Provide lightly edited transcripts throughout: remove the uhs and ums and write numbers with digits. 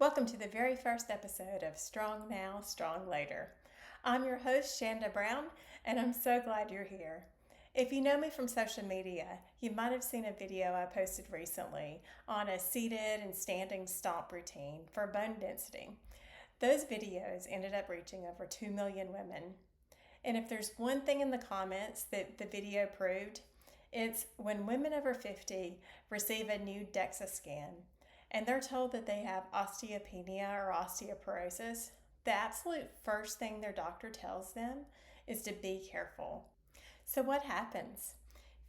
Welcome to the very first episode of Strong Now, Strong Later. I'm your host, Shanda Brown, and I'm so glad you're here. If you know me from social media, you might have seen a video I posted recently on a seated and standing stomp routine for bone density. Those videos ended up reaching over 2 million women. And if there's one thing in the comments that the video proved, it's when women over 50 receive a new DEXA scan and they're told that they have osteopenia or osteoporosis, the absolute first thing their doctor tells them is to be careful. So what happens?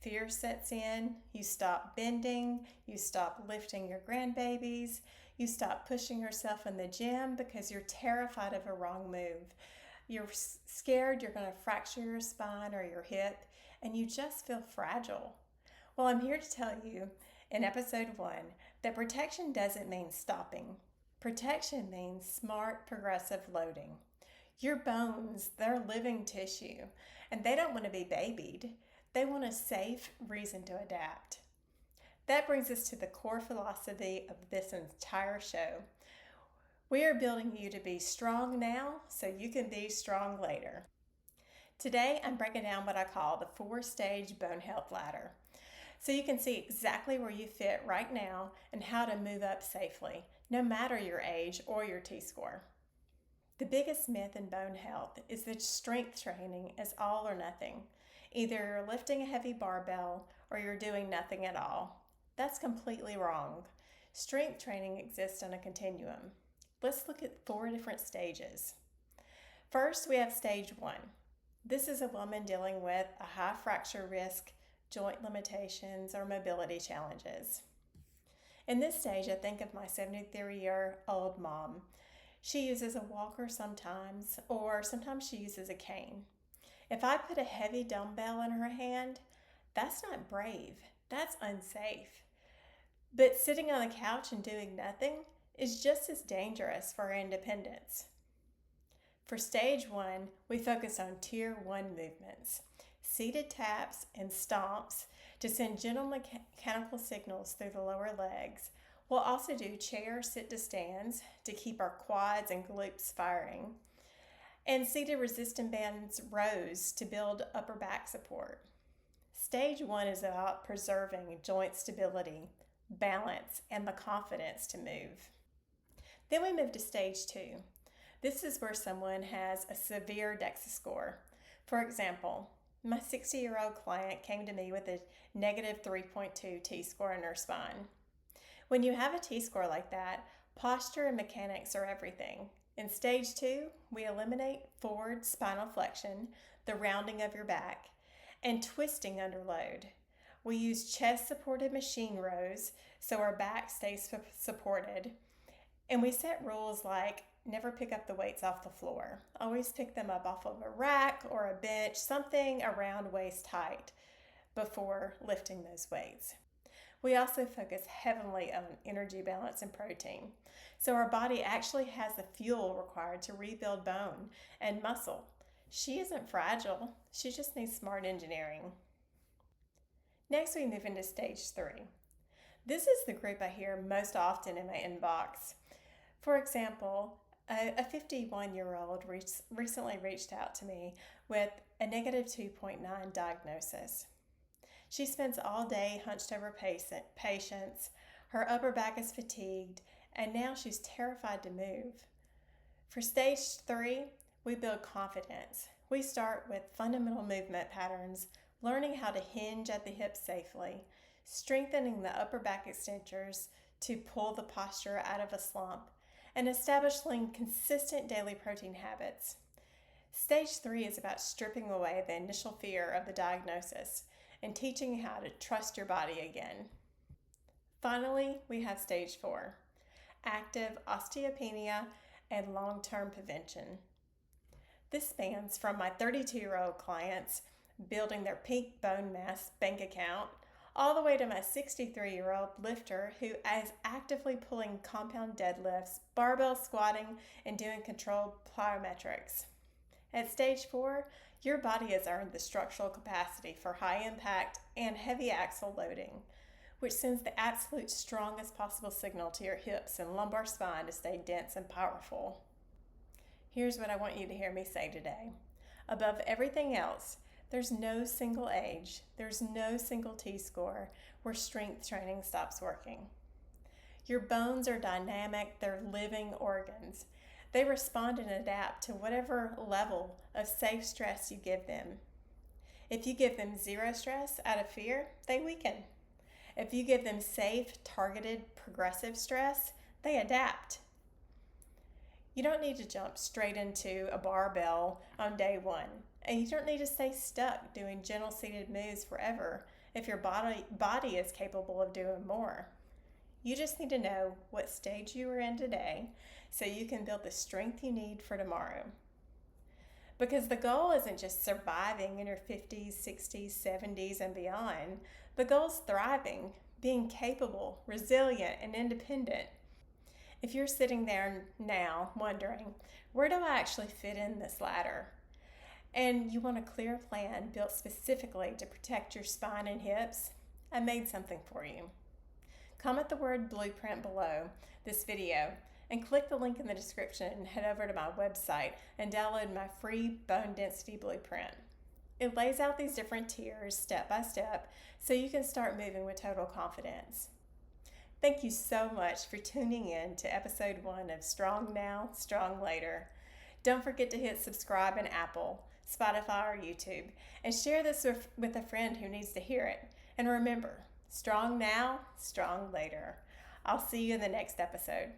Fear sets in, you stop bending, you stop lifting your grandbabies, you stop pushing yourself in the gym because you're terrified of a wrong move. You're scared you're going to fracture your spine or your hip, and you just feel fragile. Well, I'm here to tell you in episode 1 that protection doesn't mean stopping. Protection means smart, progressive loading. Your bones, they're living tissue, and they don't want to be babied. They want a safe reason to adapt. That brings us to the core philosophy of this entire show. We are building you to be strong now so you can be strong later. Today, I'm breaking down what I call the 4-stage bone health ladder, so you can see exactly where you fit right now and how to move up safely, no matter your age or your T-score. The biggest myth in bone health is that strength training is all or nothing. Either you're lifting a heavy barbell or you're doing nothing at all. That's completely wrong. Strength training exists on a continuum. Let's look at 4 different stages. First, we have stage 1. This is a woman dealing with a high fracture risk, joint limitations, or mobility challenges. In this stage, I think of my 73-year-old mom. She uses a walker sometimes, or sometimes she uses a cane. If I put a heavy dumbbell in her hand, that's not brave, that's unsafe. But sitting on the couch and doing nothing is just as dangerous for her independence. For stage 1, we focus on tier 1 movements, seated taps and stomps to send gentle mechanical signals through the lower legs. We'll also do chair sit-to-stands to keep our quads and glutes firing, and seated resistance bands rows to build upper back support. Stage 1 is about preserving joint stability, balance, and the confidence to move. Then we move to stage 2. This is where someone has a severe DEXA score. For example, my 60-year-old client came to me with a negative 3.2 T-score in her spine. When you have a T-score like that, posture and mechanics are everything. In stage 2, we eliminate forward spinal flexion, the rounding of your back, and twisting under load. We use chest-supported machine rows so our back stays supported, and we set rules like never pick up the weights off the floor. Always pick them up off of a rack or a bench, something around waist height before lifting those weights. We also focus heavily on energy balance and protein, so our body actually has the fuel required to rebuild bone and muscle. She isn't fragile, she just needs smart engineering. Next, we move into stage 3. This is the group I hear most often in my inbox. For example, a 51-year-old recently reached out to me with a negative 2.9 diagnosis. She spends all day hunched over patients, her upper back is fatigued, and now she's terrified to move. For stage 3, we build confidence. We start with fundamental movement patterns, learning how to hinge at the hips safely, strengthening the upper back extensors to pull the posture out of a slump, and establishing consistent daily protein habits. Stage 3 is about stripping away the initial fear of the diagnosis and teaching you how to trust your body again. Finally, we have stage 4, active osteopenia and long-term prevention. This spans from my 32-year-old clients building their peak bone mass bank account all the way to my 63-year-old lifter who is actively pulling compound deadlifts, barbell squatting, and doing controlled plyometrics. At stage 4, your body has earned the structural capacity for high impact and heavy axle loading. which sends the absolute strongest possible signal to your hips and lumbar spine to stay dense and powerful. Here's what I want you to hear me say today. Above everything else, there's no single age, there's no single T-score where strength training stops working. Your bones are dynamic, they're living organs. They respond and adapt to whatever level of safe stress you give them. If you give them zero stress out of fear, they weaken. If you give them safe, targeted, progressive stress, they adapt. You don't need to jump straight into a barbell on day one, and you don't need to stay stuck doing gentle seated moves forever if your body is capable of doing more. You just need to know what stage you are in today so you can build the strength you need for tomorrow. Because the goal isn't just surviving in your 50s, 60s, 70s, and beyond. The goal is thriving, being capable, resilient, and independent. If you're sitting there now wondering, where do I actually fit in this ladder? And you want a clear plan built specifically to protect your spine and hips, I made something for you. Comment the word blueprint below this video and click the link in the description and head over to my website and download my free bone density blueprint. It lays out these different tiers step by step so you can start moving with total confidence. Thank you so much for tuning in to episode 1 of Strong Now, Strong Later. Don't forget to hit subscribe in Apple, Spotify, or YouTube, and share this with a friend who needs to hear it. And remember, strong now, strong later. I'll see you in the next episode.